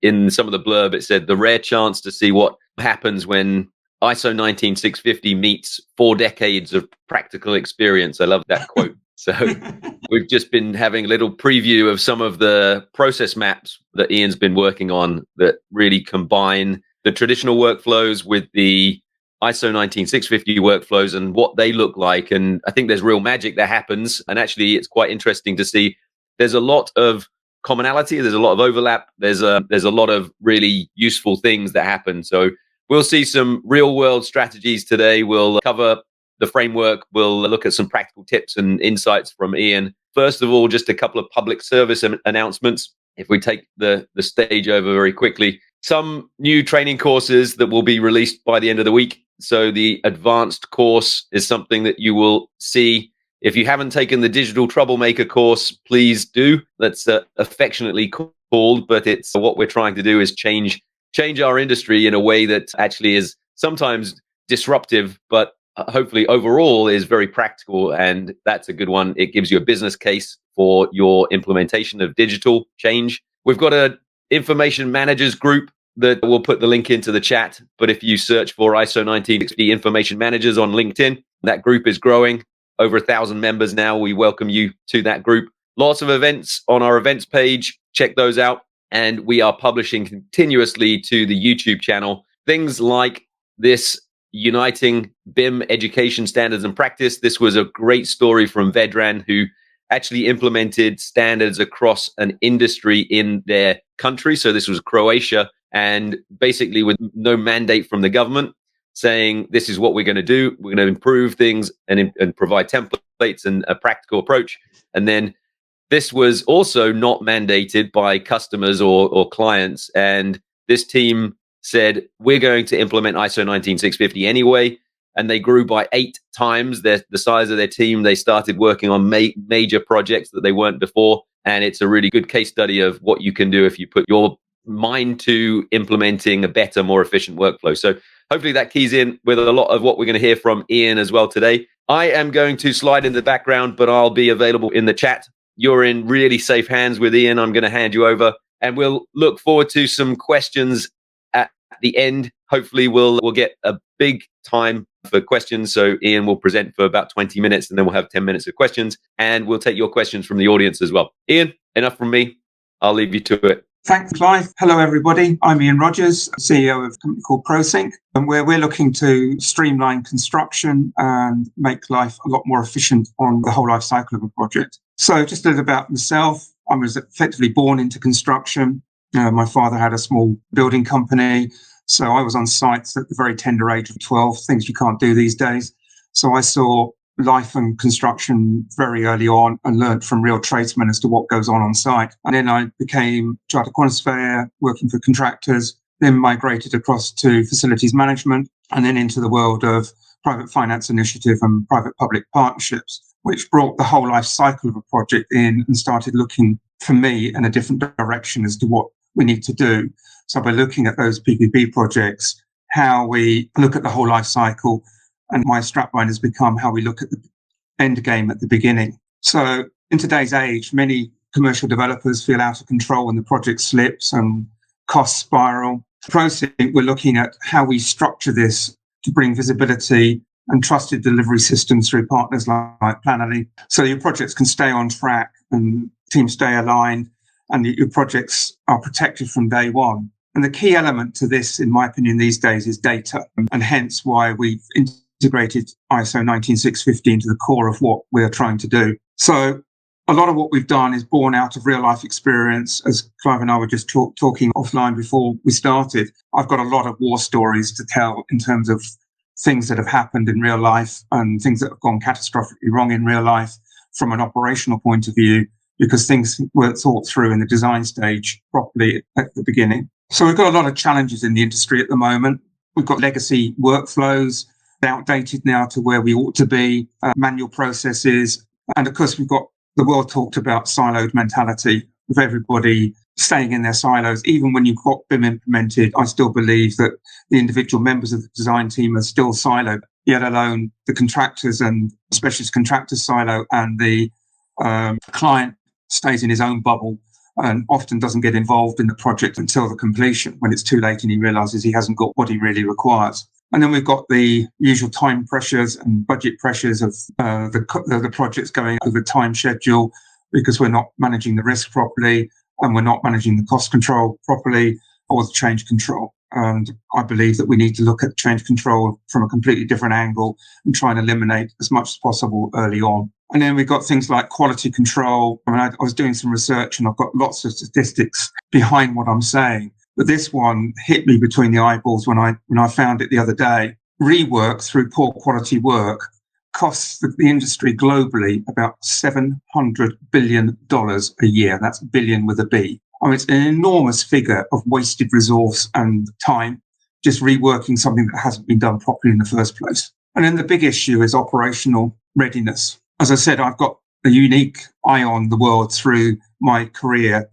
in some of the blurb, it said the rare chance to see what happens when ISO 19650 meets 4 decades of practical experience. I love that quote. So we've just been having a little preview of some of the process maps that Ian's been working on that really combine the traditional workflows with the ISO 19650 workflows and what they look like. And I think there's real magic that happens. And actually, it's quite interesting to see there's a lot of commonality. There's a lot of overlap. There's a lot of really useful things that happen. So we'll see some real world strategies today. We'll cover the framework. We'll look at some practical tips and insights from Ian. First of all, just a couple of public service announcements. If we take the stage over very quickly, some new training courses that will be released by the end of the week. So the advanced course is something that you will see. If you haven't taken the digital troublemaker course, please do. That's affectionately called, but it's what we're trying to do is change our industry in a way that actually is sometimes disruptive, but hopefully overall is very practical. And that's a good one. It gives you a business case for your implementation of digital change. We've got an information managers group that we'll put the link into the chat. But if you search for ISO 19650 information managers on LinkedIn, that group is growing. Over 1,000 members now. We welcome you to that group. Lots of events on our events page. Check those out. And we are publishing continuously to the YouTube channel things like this Uniting BIM Education Standards and Practice. This was a great story from Vedran, who actually implemented standards across an industry in their country. So this was Croatia, and basically with no mandate from the government saying this is what we're going to do. We're going to improve things and provide templates and a practical approach. And then this was also not mandated by customers or clients. And this team said, we're going to implement ISO 19650 anyway. And they grew by 8 times the size of their team. They started working on major projects that they weren't before. And it's a really good case study of what you can do if you put your mind to implementing a better, more efficient workflow. So hopefully that keys in with a lot of what we're going to hear from Ian as well today. I am going to slide in the background, but I'll be available in the chat. You're in really safe hands with Ian. I'm going to hand you over, and we'll look forward to some questions at the end. Hopefully we'll get a big time for questions. So Ian will present for about 20 minutes, and then we'll have 10 minutes of questions, and we'll take your questions from the audience as well. Ian, enough from me. I'll leave you to it. Thanks, Clive. Hello, everybody. I'm Ian Rogers, CEO of a company called ProSync, and where we're looking to streamline construction and make life a lot more efficient on the whole life cycle of a project. So just a little about myself. I was effectively born into construction. My father had a small building company, so I was on sites at the very tender age of 12, things you can't do these days. So I saw life and construction very early on and learned from real tradesmen as to what goes on site. And then I became chartered quantity surveyor, working for contractors, then migrated across to facilities management, and then into the world of private finance initiative and private public partnerships, which brought the whole life cycle of a project in and started looking for me in a different direction as to what we need to do. So by looking at those PPP projects, how we look at the whole life cycle, and my strapline has become how we look at the end game at the beginning. So in today's age, many commercial developers feel out of control when the project slips and costs spiral. ProSync, we're looking at how we structure this to bring visibility and trusted delivery systems through partners like Planoly, so your projects can stay on track and teams stay aligned, and your projects are protected from day one. And the key element to this, in my opinion, these days is data, and hence why we've integrated ISO 19650 into the core of what we're trying to do. So a lot of what we've done is born out of real life experience. As Clive and I were just talking offline before we started, I've got a lot of war stories to tell in terms of things that have happened in real life and things that have gone catastrophically wrong in real life from an operational point of view, because things weren't thought through in the design stage properly at the beginning. So we've got a lot of challenges in the industry at the moment. We've got legacy workflows, outdated now to where we ought to be, manual processes. And of course, we've got the world talked about siloed mentality of everybody staying in their silos. Even when you've got BIM implemented, I still believe that the individual members of the design team are still siloed, yet alone the contractors and specialist contractors silo, and the client stays in his own bubble and often doesn't get involved in the project until the completion, when it's too late and he realizes he hasn't got what he really requires. And then we've got the usual time pressures and budget pressures of the projects going over time schedule, because we're not managing the risk properly and we're not managing the cost control properly, or the change control. And I believe that we need to look at change control from a completely different angle and try and eliminate as much as possible early on. And then we've got things like quality control. I mean, I was doing some research and I've got lots of statistics behind what I'm saying. But this one hit me between the eyeballs when I found it the other day. Rework through poor quality work costs the industry globally about $700 billion a year. That's billion with a B. I mean, it's an enormous figure of wasted resource and time, just reworking something that hasn't been done properly in the first place. And then the big issue is operational readiness. As I said, I've got a unique eye on the world through my career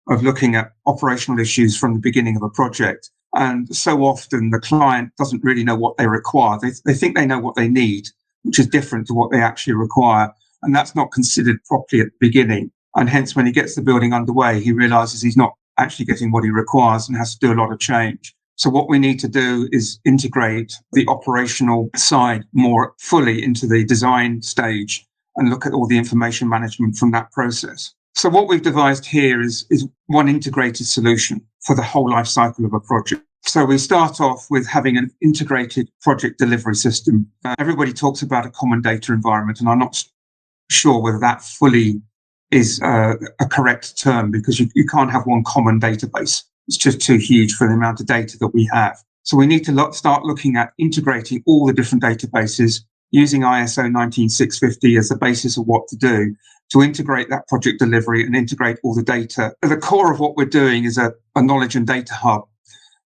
of looking at operational issues from the beginning of a project. And so often the client doesn't really know what they require. They think they know what they need, which is different to what they actually require. And that's not considered properly at the beginning. And hence, when he gets the building underway, he realizes he's not actually getting what he requires and has to do a lot of change. So what we need to do is integrate the operational side more fully into the design stage and look at all the information management from that process. So what we've devised here is one integrated solution for the whole life cycle of a project. So we start off with having an integrated project delivery system. Everybody talks about a common data environment, and I'm not sure whether that fully is a correct term, because you can't have one common database. It's just too huge for the amount of data that we have. So we need to start looking at integrating all the different databases, using ISO 19650 as the basis of what to do, to integrate that project delivery and integrate all the data. At the core of what we're doing is a knowledge and data hub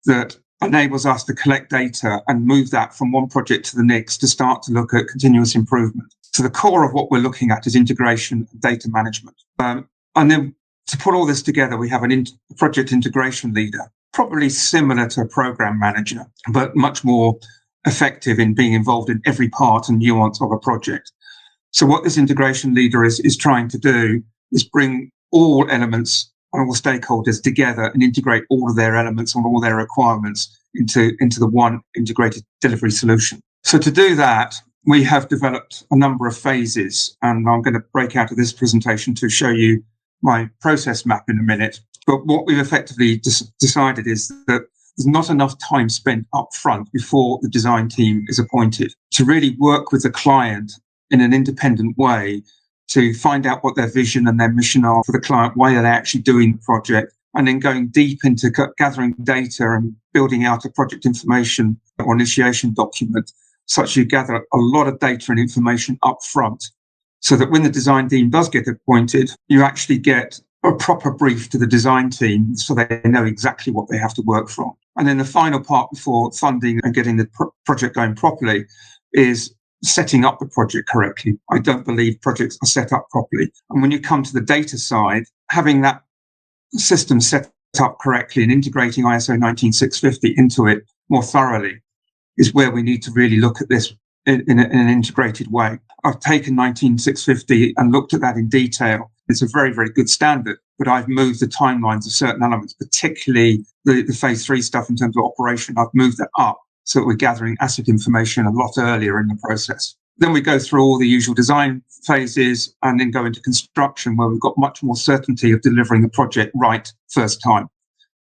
that enables us to collect data and move that from one project to the next to start to look at continuous improvement. So the core of what we're looking at is integration and data management. And then to put all this together, we have a project integration leader, probably similar to a program manager, but much more effective in being involved in every part and nuance of a project. So what this integration leader is trying to do is bring all elements and all stakeholders together and integrate all of their elements and all their requirements into the one integrated delivery solution. So to do that, we have developed a number of phases, and I'm going to break out of this presentation to show you my process map in a minute. But what we've effectively decided is that there's not enough time spent up front before the design team is appointed to really work with the client in an independent way to find out what their vision and their mission are for the client, why are they actually doing the project, and then going deep into gathering data and building out a project information or initiation document, such you gather a lot of data and information up front, so that when the design team does get appointed, you actually get a proper brief to the design team so they know exactly what they have to work from. And then the final part before funding and getting the project going properly is setting up the project correctly. I don't believe projects are set up properly. And when you come to the data side, having that system set up correctly and integrating ISO 19650 into it more thoroughly is where we need to really look at this in an integrated way. I've taken 19650 and looked at that in detail. It's a very, very good standard, but I've moved the timelines of certain elements, particularly the phase 3 stuff in terms of operation. I've moved that up so that we're gathering asset information a lot earlier in the process. Then we go through all the usual design phases and then go into construction, where we've got much more certainty of delivering the project right first time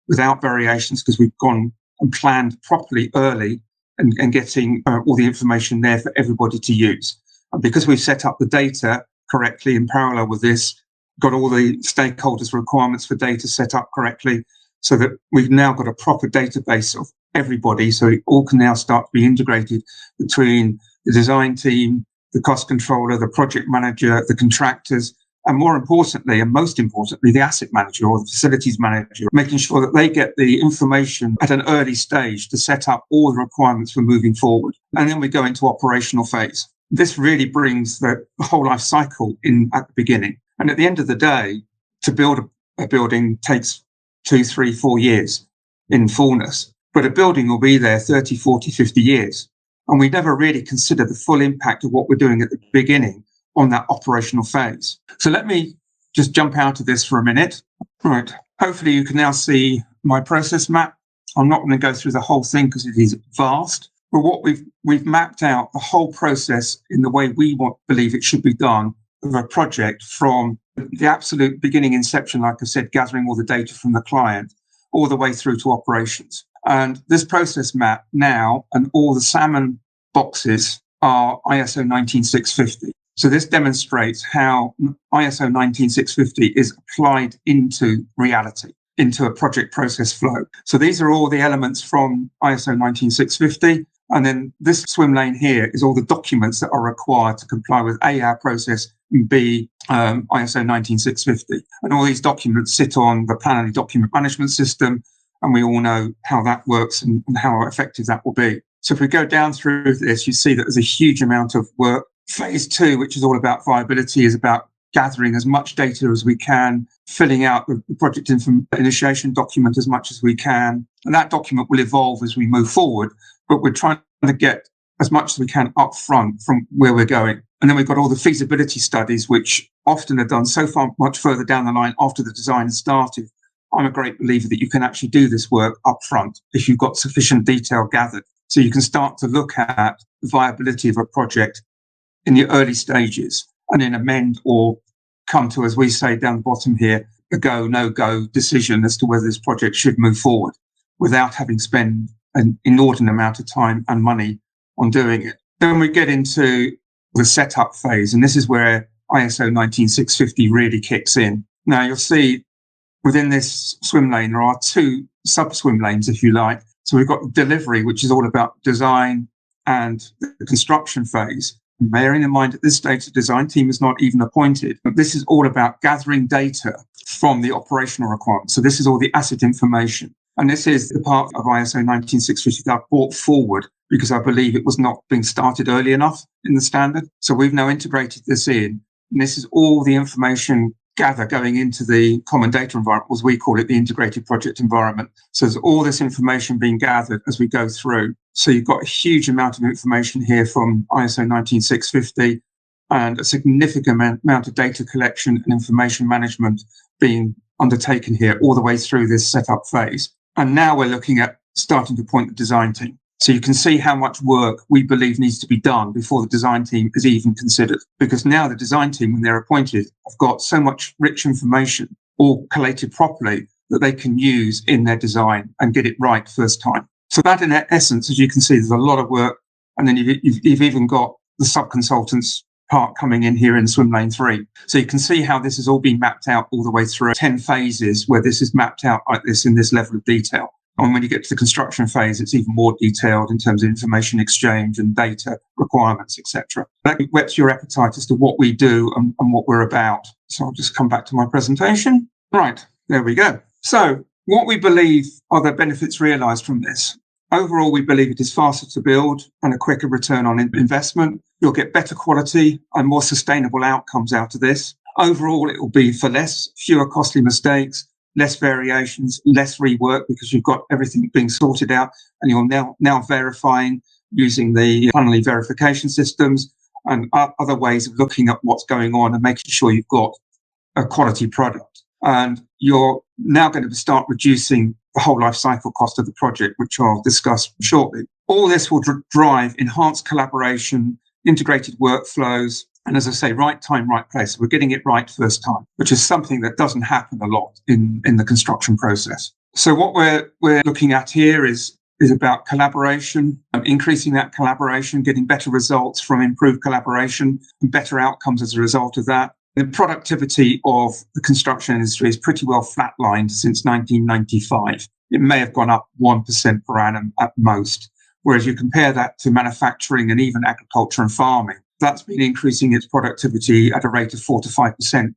without variations, because we've gone and planned properly early and getting all the information there for everybody to use. And because we've set up the data correctly in parallel with this, got all the stakeholders' requirements for data set up correctly, so that we've now got a proper database of everybody, so it all can now start to be integrated between the design team, the cost controller, the project manager, the contractors, and more importantly, and most importantly, the asset manager or the facilities manager, making sure that they get the information at an early stage to set up all the requirements for moving forward. And then we go into operational phase. This really brings the whole life cycle in at the beginning. And at the end of the day, to build a building takes 2, 3, 4 years in fullness. But a building will be there 30, 40, 50 years. And we never really consider the full impact of what we're doing at the beginning on that operational phase. So let me just jump out of this for a minute. Right. Hopefully you can now see my process map. I'm not going to go through the whole thing because it is vast. But what we've mapped out the whole process in the way we believe it should be done of a project, from the absolute beginning inception, like I said, gathering all the data from the client, all the way through to operations. And this process map now, and all the salmon boxes, are ISO 19650. So this demonstrates how ISO 19650 is applied into reality, into a project process flow. So these are all the elements from ISO 19650. And then this swim lane here is all the documents that are required to comply with A, our process, and B, ISO 19650. And all these documents sit on the Plannerly document management system. And we all know how that works and how effective that will be. So if we go down through this, you see that there's a huge amount of work. Phase 2, which is all about viability, is about gathering as much data as we can, filling out the project initiation document as much as we can. And that document will evolve as we move forward, but we're trying to get as much as we can up front from where we're going. And then we've got all the feasibility studies, which often are done so far much further down the line after the design has started. I'm a great believer that you can actually do this work up front if you've got sufficient detail gathered. So you can start to look at the viability of a project in the early stages and then amend or come to, as we say down the bottom here, a go, no-go decision as to whether this project should move forward without having spent an inordinate amount of time and money on doing it. Then we get into the setup phase, and this is where ISO 19650 really kicks in. Now you'll see within this swim lane, there are two sub-swim lanes, if you like. So we've got delivery, which is all about design and the construction phase. Bearing in mind at this stage, the design team is not even appointed. But this is all about gathering data from the operational requirements. So this is all the asset information. And this is the part of ISO 19650 that I brought forward because I believe it was not being started early enough in the standard. So we've now integrated this in. And this is all the information gathered going into the common data environment, as we call it, the integrated project environment. So there's all this information being gathered as we go through. So you've got a huge amount of information here from ISO 19650 and a significant amount of data collection and information management being undertaken here all the way through this setup phase. And now we're looking at starting to appoint the design team. So you can see how much work we believe needs to be done before the design team is even considered. Because now the design team, when they're appointed, have got so much rich information all collated properly that they can use in their design and get it right first time. So that in essence, as you can see, there's a lot of work. And then you've even got the sub-consultants part coming in here in swim lane 3. So you can see how this has all been mapped out all the way through 10 phases where this is mapped out like this in this level of detail. And when you get to the construction phase, it's even more detailed in terms of information exchange and data requirements, etc. That whets your appetite as to what we do and what we're about. So I'll just come back to my presentation. Right, there we go. So what we believe are the benefits realized from this. Overall, we believe it is faster to build and a quicker return on investment. You'll get better quality and more sustainable outcomes out of this. Overall, it will be for fewer costly mistakes, less variations, less rework because you've got everything being sorted out and you're now verifying using the Plannerly verification systems and other ways of looking at what's going on and making sure you've got a quality product. And you're now going to start reducing the whole life cycle cost of the project, which I'll discuss shortly. All this will drive enhanced collaboration, integrated workflows, and as I say, right time, right place. We're getting it right first time, which is something that doesn't happen a lot in the construction process. So what we're looking at here is about collaboration, increasing that collaboration, getting better results from improved collaboration and better outcomes as a result of that. The productivity of the construction industry is pretty well flatlined since 1995. It may have gone up 1% per annum at most. Whereas you compare that to manufacturing and even agriculture and farming, that's been increasing its productivity at a rate of 4 to 5%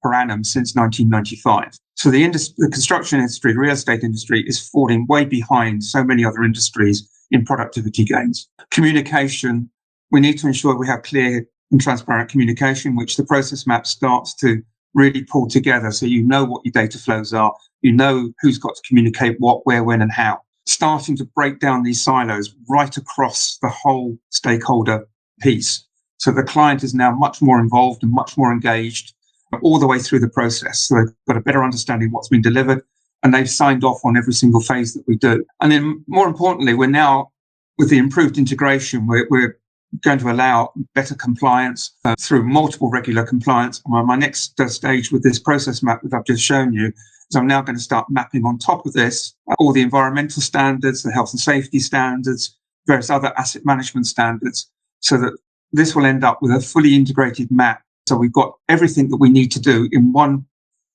per annum since 1995. So the construction industry, the real estate industry is falling way behind so many other industries in productivity gains. Communication, we need to ensure we have clear and transparent communication, which the process map starts to really pull together. So you know what your data flows are, you know who's got to communicate what, where, when, and how. Starting to break down these silos right across the whole stakeholder piece. So the client is now much more involved and much more engaged. all the way through the process. So they've got a better understanding of what's been delivered, and they've signed off on every single phase that we do. And then more importantly, we're now, with the improved integration, we're going to allow better compliance through multiple regular compliance. And my next stage with this process map that I've just shown you is I'm now going to start mapping on top of this all the environmental standards, the health and safety standards, various other asset management standards, so that this will end up with a fully integrated map. So we've got everything that we need to do in one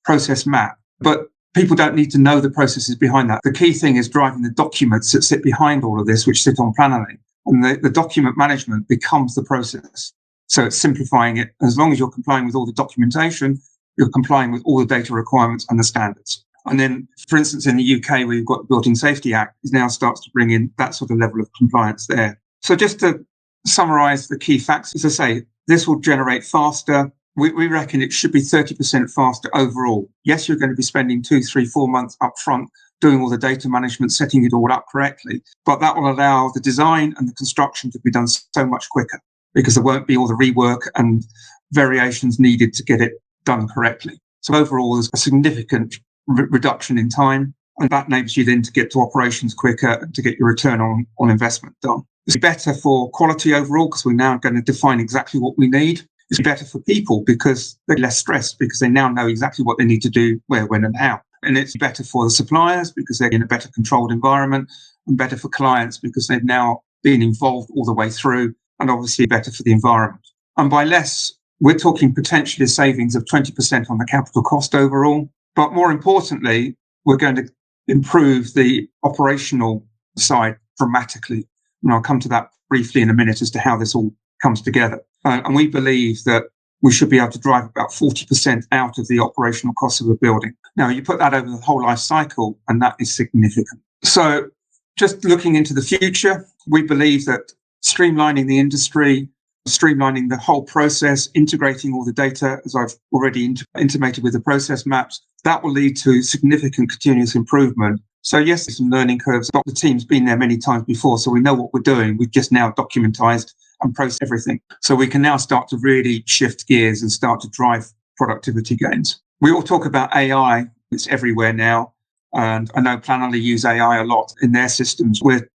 process map. But people don't need to know the processes behind that. The key thing is driving the documents that sit behind all of this, which sit on Planoly. And the document management becomes the process. So it's simplifying it. As long as you're complying with all the documentation, you're complying with all the data requirements and the standards. And then, for instance, in the UK, where you've got the Building Safety Act, it now starts to bring in that sort of level of compliance there. So just to summarize the key facts, as I say, this will generate faster. We reckon it should be 30% faster overall. Yes, you're going to be spending 2, 3, 4 months up front doing all the data management, setting it all up correctly. But that will allow the design and the construction to be done so much quicker, because there won't be all the rework and variations needed to get it done correctly. So overall, there's a significant reduction in time, and that enables you then to get to operations quicker and to get your return on investment done. It's better for quality overall, because we're now going to define exactly what we need. It's better for people because they're less stressed, because they now know exactly what they need to do, where, when, and how. And it's better for the suppliers because they're in a better controlled environment, and better for clients because they've now been involved all the way through, and obviously better for the environment. And by less, we're talking potentially a savings of 20% on the capital cost overall. But more importantly, we're going to improve the operational side dramatically. And I'll come to that briefly in a minute as to how this all comes together. And we believe that we should be able to drive about 40% out of the operational cost of a building. Now, you put that over the whole life cycle, and that is significant. So just looking into the future, we believe that streamlining the industry, streamlining the whole process, integrating all the data, as I've already intimated with the process maps, that will lead to significant continuous improvement. So yes, there's some learning curves. The team's been there many times before, so we know what we're doing. We've just now documentized and processed everything. So we can now start to really shift gears and start to drive productivity gains. We all talk about AI. It's everywhere now. And I know Planoly use AI a lot in their systems. We're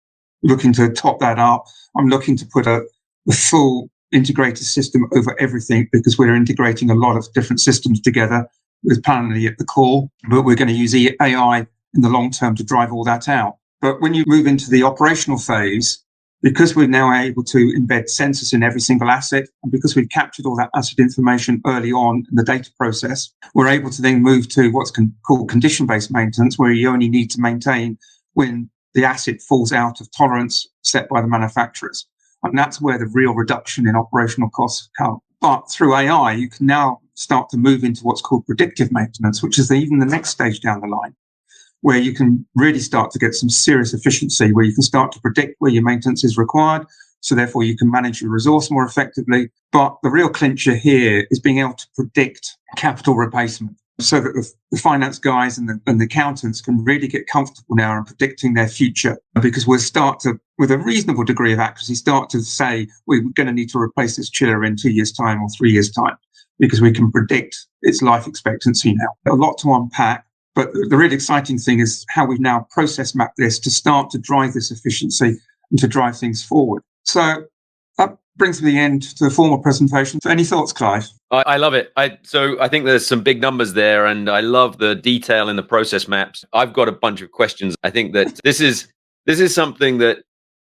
looking to top that up. I'm looking to put a full integrated system over everything, because we're integrating a lot of different systems together with Planoly at the core. But we're going to use AI in the long term to drive all that out. But when you move into the operational phase, because we're now able to embed sensors in every single asset, and because we've captured all that asset information early on in the data process, we're able to then move to what's called condition-based maintenance, where you only need to maintain when the asset falls out of tolerance set by the manufacturers. And that's where the real reduction in operational costs come. But through AI, you can now start to move into what's called predictive maintenance, which is even the next stage down the line, where you can really start to get some serious efficiency, where you can start to predict where your maintenance is required. So therefore you can manage your resource more effectively. But the real clincher here is being able to predict capital replacement, so that the finance guys and the accountants can really get comfortable now in predicting their future, because we'll start to, with a reasonable degree of accuracy, start to say, we're going to need to replace this chiller in 2 years' time or 3 years' time, because we can predict its life expectancy now. A lot to unpack. But the really exciting thing is how we've now process mapped this to start to drive this efficiency and to drive things forward. So that brings me to the end to the formal presentation. So any thoughts, Clive? I love it. So I think there's some big numbers there, and I love the detail in the process maps. I've got a bunch of questions. I think that this is something that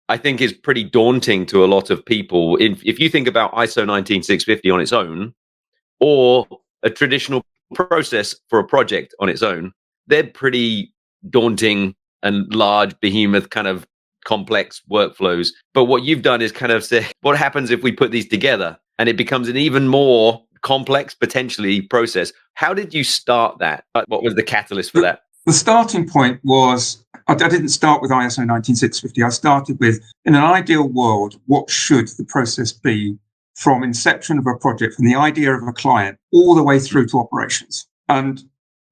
I think is pretty daunting to a lot of people. If you think about ISO 19650 on its own, or a traditional process for a project on its own, they're pretty daunting and large, behemoth, kind of complex workflows. But what you've done is kind of say, what happens if we put these together and it becomes an even more complex, potentially, process? How did you start that? What was the catalyst for that? The starting point was, I didn't start with ISO 19650. I started with, in an ideal world, what should the process be from inception of a project, from the idea of a client, all the way through to operations. And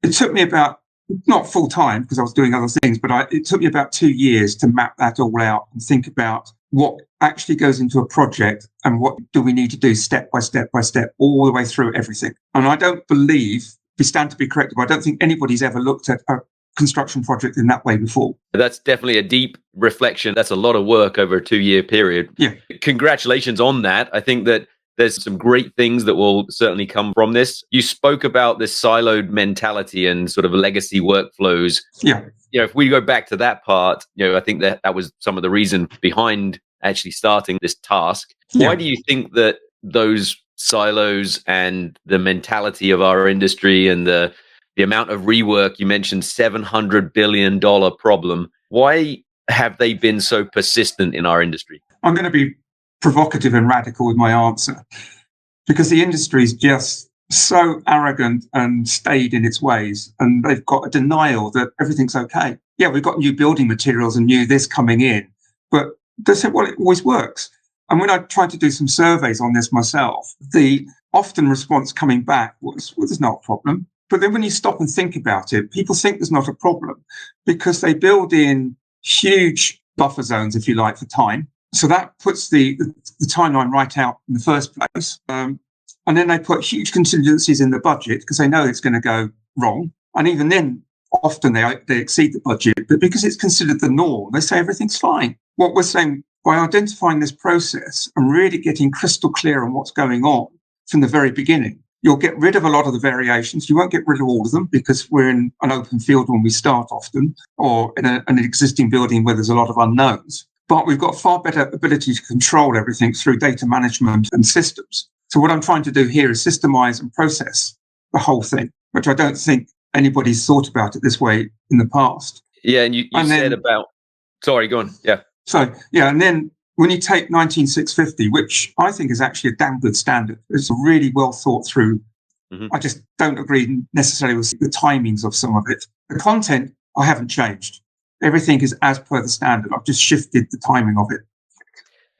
it took me about, not full time because I was doing other things, but it took me about 2 years to map that all out and think about what actually goes into a project and what do we need to do step by step by step, all the way through everything. And I don't believe, we stand to be corrected, but I don't think anybody's ever looked at a construction project in that way before. That's definitely a deep reflection. That's a lot of work over a 2-year period. Yeah. Congratulations on that. I think that there's some great things that will certainly come from this. You spoke about this siloed mentality and sort of legacy workflows. Yeah. If we go back to that part, I think that was some of the reason behind actually starting this task. Yeah. Why do you think that those silos and the mentality of our industry and the amount of rework, you mentioned $700 billion problem, why have they been so persistent in our industry? I'm going to be provocative and radical with my answer, because the industry is just so arrogant and staid in its ways, and they've got a denial that everything's okay. Yeah, we've got new building materials and new this coming in, but they say, well, it always works. And when I tried to do some surveys on this myself, the often response coming back was, well, there's not a problem. But then when you stop and think about it, people think there's not a problem because they build in huge buffer zones, if you like, for time. So that puts the timeline right out in the first place. And then they put huge contingencies in the budget because they know it's going to go wrong. And even then, often they exceed the budget. But because it's considered the norm, they say everything's fine. What we're saying, by identifying this process and really getting crystal clear on what's going on from the very beginning, you'll get rid of a lot of the variations. You won't get rid of all of them because we're in an open field when we start often, or in an existing building where there's a lot of unknowns. But we've got far better ability to control everything through data management and systems. So what I'm trying to do here is systemize and process the whole thing, which I don't think anybody's thought about it this way in the past. Yeah, and you said about... Sorry, go on. Yeah. So, yeah, and then when you take 19650, which I think is actually a damn good standard, it's really well thought through. Mm-hmm. I just don't agree necessarily with the timings of some of it. The content, I haven't changed. Everything is as per the standard. I've just shifted the timing of it.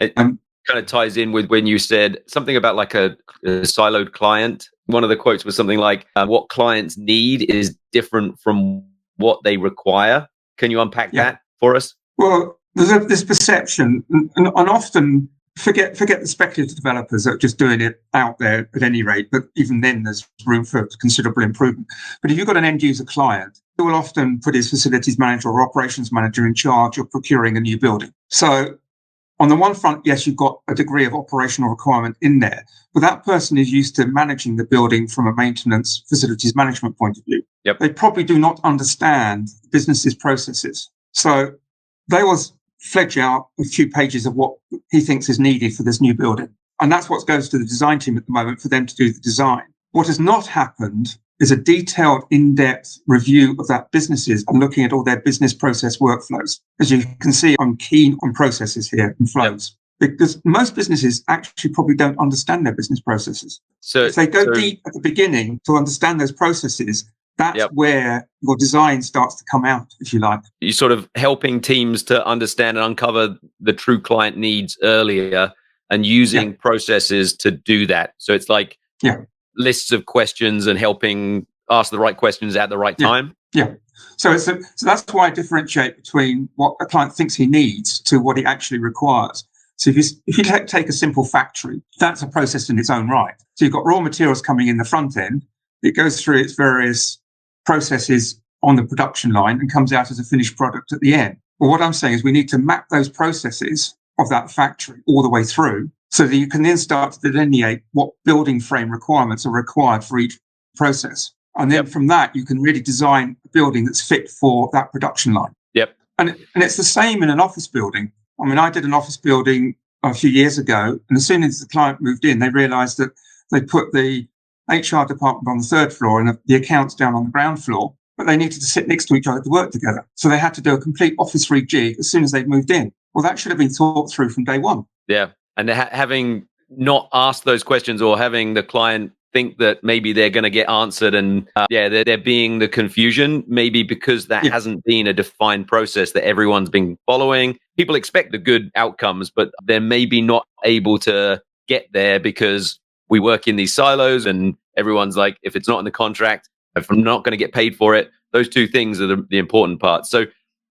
It kind of ties in with when you said something about like a siloed client. One of the quotes was something like, what clients need is different from what they require. Can you unpack that for us? Well, there's this perception, and often forget the speculative developers that are just doing it out there at any rate, but even then there's room for considerable improvement. But if you've got an end user client, he will often put his facilities manager or operations manager in charge of procuring a new building. So on the one front, yes, you've got a degree of operational requirement in there, but that person is used to managing the building from a maintenance facilities management point of view. Yep. They probably do not understand business's processes. So they will fledge out a few pages of what he thinks is needed for this new building. And that's what goes to the design team at the moment for them to do the design. What has not happened is a detailed, in-depth review of that businesses and looking at all their business process workflows. As you can see, I'm keen on processes here and flows. Yep. Because most businesses actually probably don't understand their business processes. So if they go deep at the beginning to understand those processes, that's where your design starts to come out, if you like. You're sort of helping teams to understand and uncover the true client needs earlier and using processes to do that. So it's like lists of questions and helping ask the right questions at the right time. Yeah. So that's why I differentiate between what a client thinks he needs to what he actually requires. So if you take a simple factory, that's a process in its own right. So you've got raw materials coming in the front end. It goes through its various processes on the production line and comes out as a finished product at the end. Well, what I'm saying is we need to map those processes of that factory all the way through so that you can then start to delineate what building frame requirements are required for each process. And then from that, you can really design a building that's fit for that production line. Yep. And it's the same in an office building. I mean, I did an office building a few years ago, and as soon as the client moved in, they realized that they put the HR department on the third floor and the accounts down on the ground floor, but they needed to sit next to each other to work together. So they had to do a complete office rejig as soon as they'd moved in. Well, that should have been thought through from day one. Yeah. And having not asked those questions or having the client think that maybe they're going to get answered and they're being the confusion, maybe because that hasn't been a defined process that everyone's been following. People expect the good outcomes, but they're maybe not able to get there because we work in these silos and everyone's like, if it's not in the contract, if I'm not going to get paid for it, those two things are the important parts. So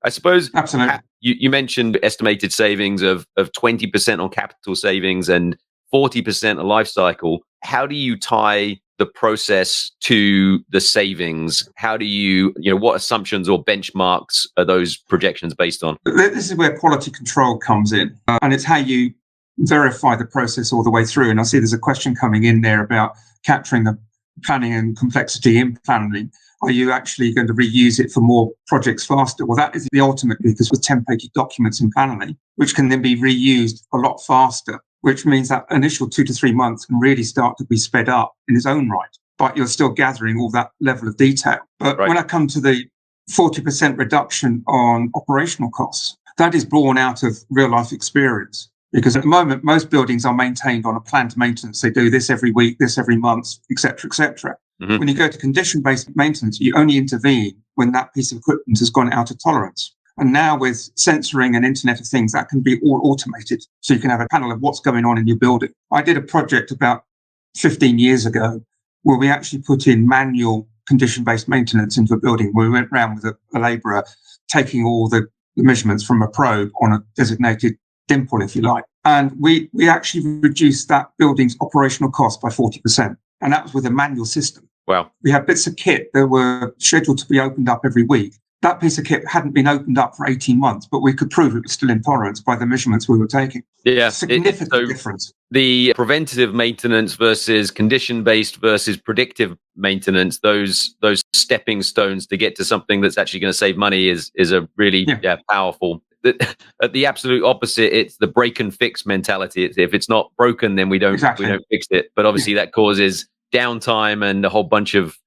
I suppose Absolutely. you mentioned estimated savings of 20% on capital savings and 40% of life cycle. How do you tie the process to the savings? How do you what assumptions or benchmarks are those projections based on? This is where quality control comes in, and it's how you verify the process all the way through. And I see there's a question coming in there about capturing the planning and complexity in planning. Are you actually going to reuse it for more projects faster? Well, that is the ultimate, because with templated documents in planning, which can then be reused a lot faster, which means that initial 2 to 3 months can really start to be sped up in its own right. But you're still gathering all that level of detail. But when I come to the 40% reduction on operational costs, that is born out of real life experience. Because at the moment, most buildings are maintained on a planned maintenance. They do this every week, this every month, et cetera, et cetera. Mm-hmm. When you go to condition-based maintenance, you only intervene when that piece of equipment has gone out of tolerance. And now with sensoring and Internet of Things, that can be all automated. So you can have a panel of what's going on in your building. I did a project about 15 years ago where we actually put in manual condition-based maintenance into a building, where we went around with a labourer taking all the measurements from a probe on a designated dimple, if you like. And we actually reduced that building's operational cost by 40%. And that was with a manual system. Wow. We had bits of kit that were scheduled to be opened up every week. That piece of kit hadn't been opened up for 18 months, but we could prove it was still in tolerance by the measurements we were taking. Yeah. Significant difference. The preventative maintenance versus condition-based versus predictive maintenance, those stepping stones to get to something that's actually going to save money is a really powerful. At the absolute opposite, it's the break and fix mentality. If it's not broken, then we don't fix it. But obviously that causes downtime and a whole bunch of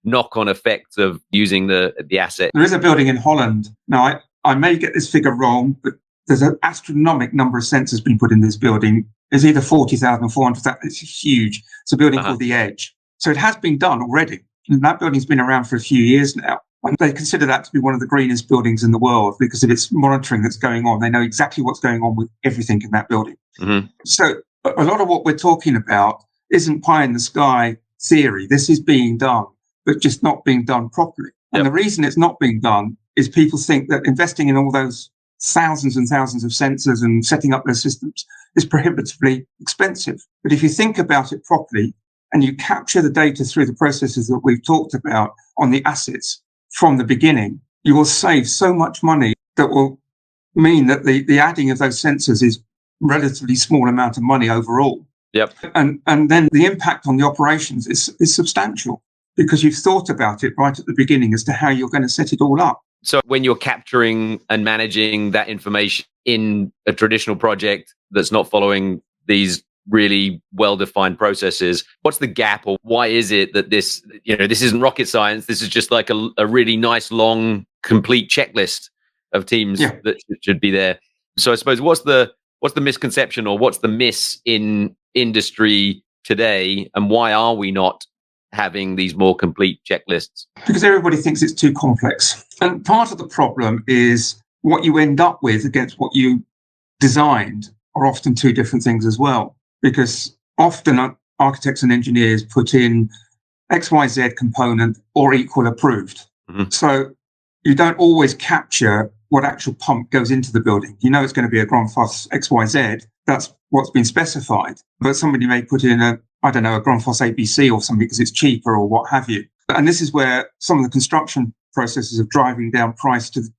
knock-on effects of using the asset. There is a building in Holland. Now, I may get this figure wrong, but there's an astronomical number of sensors being put in this building. It's either 40,000 or 400,000. It's huge. It's a building called The Edge. So it has been done already. And that building's been around for a few years now. And they consider that to be one of the greenest buildings in the world because of its monitoring that's going on. They know exactly what's going on with everything in that building. Mm-hmm. So a lot of what we're talking about isn't pie in the sky theory. This is being done, but just not being done properly. Yep. And the reason it's not being done is people think that investing in all those thousands and thousands of sensors and setting up those systems is prohibitively expensive. But if you think about it properly and you capture the data through the processes that we've talked about on the assets from the beginning, you will save so much money that will mean that the adding of those sensors is relatively small amount of money overall. Yep. And then the impact on the operations is substantial because you've thought about it right at the beginning as to how you're going to set it all up. So when you're capturing and managing that information in a traditional project that's not following these really well-defined processes, what's the gap, or why is it that this isn't rocket science? This is just like a really nice, long, complete checklist of teams that should be there. So I suppose what's the misconception, or what's the miss in industry today, and why are we not having these more complete checklists? Because everybody thinks it's too complex. And part of the problem is what you end up with against what you designed are often two different things as well. Because often architects and engineers put in XYZ component or equal approved. Mm-hmm. So you don't always capture what actual pump goes into the building. You know it's going to be a Grundfos XYZ. That's what's been specified. But somebody may put in a Grundfos ABC or something because it's cheaper or what have you. And this is where some of the construction processes of driving down price to the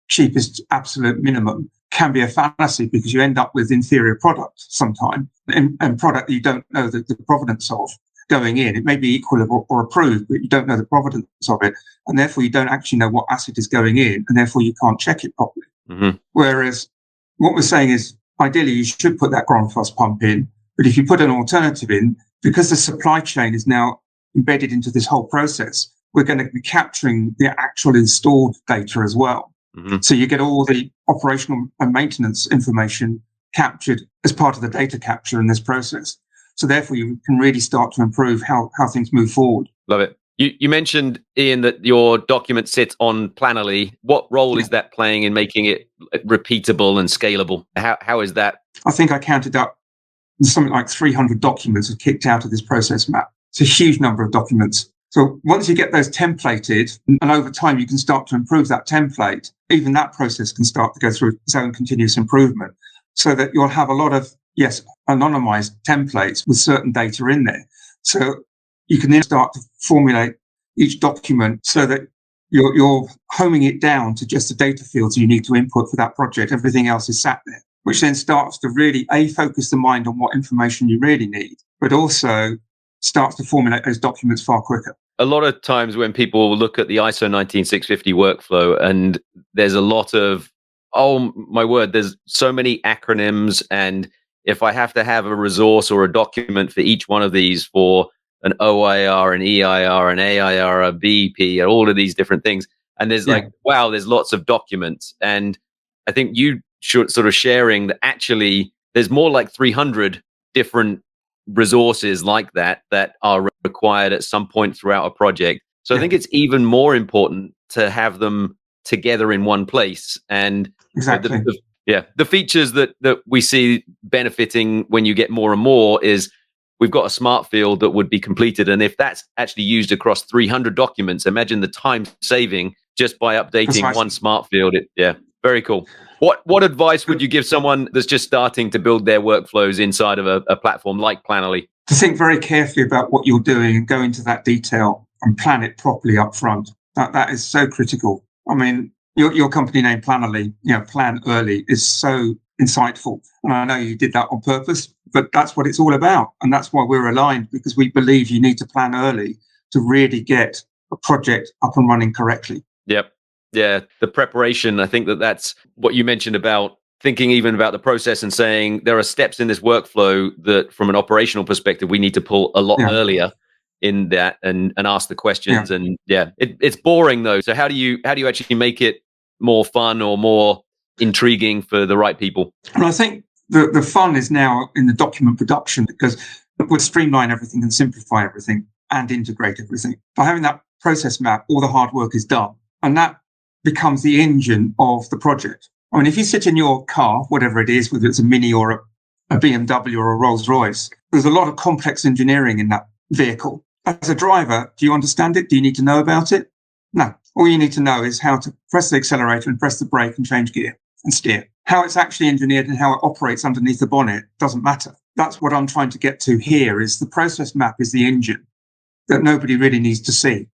cheapest absolute minimum can be a fallacy, because you end up with inferior product sometimes, and product that you don't know the provenance of going in. It may be equal or approved, but you don't know the provenance of it. And therefore, you don't actually know what asset is going in, and therefore you can't check it properly. Mm-hmm. Whereas what we're saying is, ideally, you should put that Grundfos pump in. But if you put an alternative in, because the supply chain is now embedded into this whole process, we're going to be capturing the actual installed data as well. Mm-hmm. So you get all the operational and maintenance information captured as part of the data capture in this process. So therefore, you can really start to improve how things move forward. Love it. You mentioned, Ian, that your document sits on Plannerly. What role is that playing in making it repeatable and scalable? How is that? I think I counted up something like 300 documents have kicked out of this process map. It's a huge number of documents. So once you get those templated, and over time you can start to improve that template, even that process can start to go through its own continuous improvement, so that you'll have a lot of, yes, anonymized templates with certain data in there. So you can then start to formulate each document so that you're homing it down to just the data fields you need to input for that project. Everything else is sat there, which then starts to really, focus the mind on what information you really need, but also starts to formulate those documents far quicker. A lot of times when people look at the ISO 19650 workflow, and there's a lot of, oh my word, there's so many acronyms. And if I have to have a resource or a document for each one of these for an OIR, an EIR, an AIR, a BP, all of these different things. And there's like, wow, there's lots of documents. And I think you should sort of sharing that actually there's more like 300 different resources like that are required at some point throughout a project. So I think it's even more important to have them together in one place. And exactly, the features that we see benefiting when you get more and more is we've got a smart field that would be completed. And if that's actually used across 300 documents, imagine the time saving just by updating one smart field. Very cool. What advice would you give someone that's just starting to build their workflows inside of a platform like Planoly? To think very carefully about what you're doing and go into that detail and plan it properly up front. That is so critical. I mean, your company name Planoly, plan early, is so insightful. And I know you did that on purpose, but that's what it's all about. And that's why we're aligned, because we believe you need to plan early to really get a project up and running correctly. Yep. Yeah, the preparation, I think that's what you mentioned about thinking even about the process and saying there are steps in this workflow that from an operational perspective, we need to pull a lot earlier in that and ask the questions. And it's boring though. So how do you actually make it more fun or more intriguing for the right people? And I think the fun is now in the document production, because we'll streamline everything and simplify everything and integrate everything. By having that process map, all the hard work is done. And that becomes the engine of the project. I mean, if you sit in your car, whatever it is, whether it's a Mini or a BMW or a Rolls Royce, there's a lot of complex engineering in that vehicle. As a driver, do you understand it? Do you need to know about it? No. All you need to know is how to press the accelerator and press the brake and change gear and steer. How it's actually engineered and how it operates underneath the bonnet doesn't matter. That's what I'm trying to get to here, is the process map is the engine that nobody really needs to see,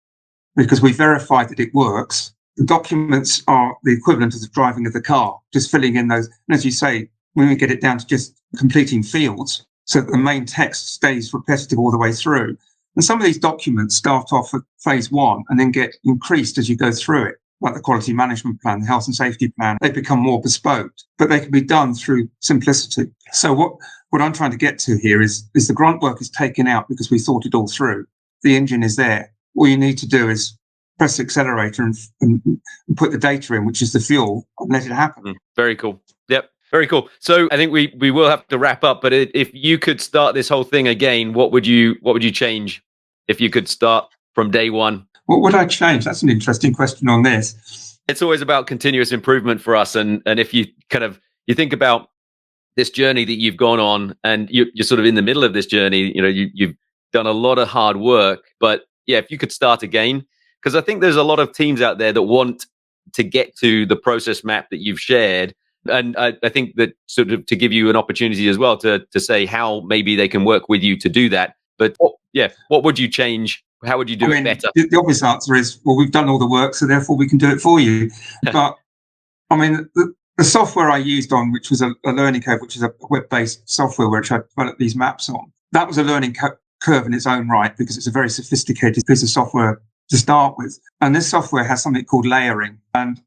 because we verified that it works. The documents are the equivalent of the driving of the car, just filling in those. And as you say, when we get it down to just completing fields, so that the main text stays repetitive all the way through. And some of these documents start off at phase one and then get increased as you go through it, like the quality management plan, the health and safety plan. They become more bespoke, but they can be done through simplicity. So what I'm trying to get to here is the grunt work is taken out because we thought it all through. The engine is there. All you need to do is press the accelerator and put the data in, which is the fuel, and let it happen. Very cool. Yep. Very cool. So I think we will have to wrap up, but if you could start this whole thing again, what would you change if you could start from day one? What would I change? That's an interesting question on this. It's always about continuous improvement for us. And if you you think about this journey that you've gone on, and you're sort of in the middle of this journey, you've done a lot of hard work, but if you could start again, because I think there's a lot of teams out there that want to get to the process map that you've shared. And I think that sort of to give you an opportunity as well to say how maybe they can work with you to do that. But what would you change? How would you do it better? The obvious answer is, well, we've done all the work, so therefore we can do it for you. But I mean, the software I used on, which was a learning curve, which is a web-based software which I developed these maps on, that was a learning curve in its own right, because it's a very sophisticated piece of software to start with. And this software has something called layering. And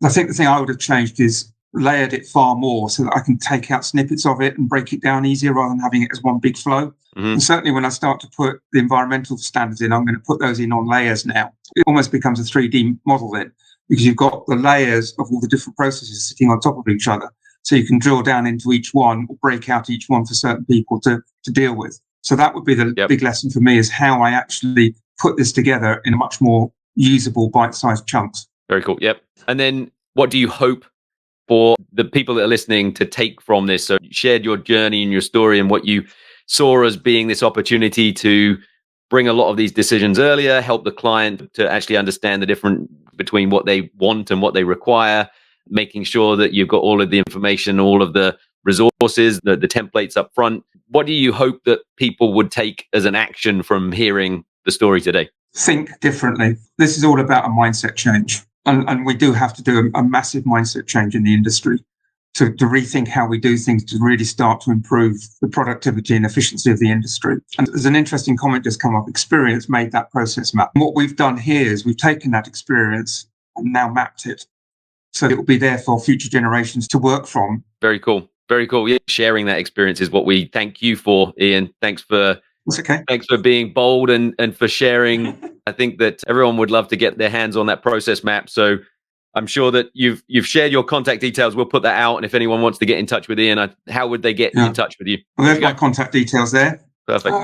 I think the thing I would have changed is layered it far more so that I can take out snippets of it and break it down easier rather than having it as one big flow. And certainly when I start to put the environmental standards in, I'm going to put those in on layers now. It almost becomes a 3D model then, because you've got the layers of all the different processes sitting on top of each other. So you can drill down into each one or break out each one for certain people to deal with. So that would be the big lesson for me, is how I actually put this together in a much more usable bite-sized chunks. Very cool. Yep. And then what do you hope for the people that are listening to take from this? So you shared your journey and your story and what you saw as being this opportunity to bring a lot of these decisions earlier, help the client to actually understand the difference between what they want and what they require, making sure that you've got all of the information, all of the resources, the templates up front. What do you hope that people would take as an action from hearing the story today? Think differently. This is all about a mindset change. And we do have to do a massive mindset change in the industry to rethink how we do things to really start to improve the productivity and efficiency of the industry. And there's an interesting comment just come up. Experience made that process map. And what we've done here is we've taken that experience and now mapped it. So it will be there for future generations to work from. Very cool. Very cool. Yeah, sharing that experience is what we thank you for, Ian. Thanks for being bold and for sharing. I think that everyone would love to get their hands on that process map. So I'm sure that you've shared your contact details. We'll put that out. And if anyone wants to get in touch with Ian, how would they get in touch with you? Well, there's my contact details there. Perfect.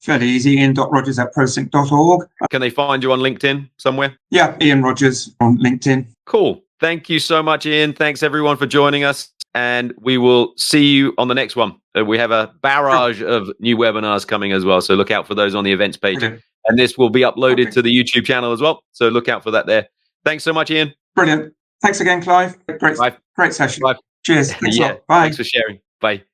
Fairly easy. Ian.Rogers@prosync.org. Can they find you on LinkedIn somewhere? Yeah, Ian Rogers on LinkedIn. Cool. Thank you so much, Ian. Thanks everyone for joining us. And we will see you on the next one. We have a barrage of new webinars coming as well. So look out for those on the events page. Brilliant. And this will be uploaded to the YouTube channel as well. So look out for that there. Thanks so much, Ian. Brilliant. Thanks again, Clive. Great session. Bye. Cheers. Thanks a lot. Bye. Thanks for sharing. Bye.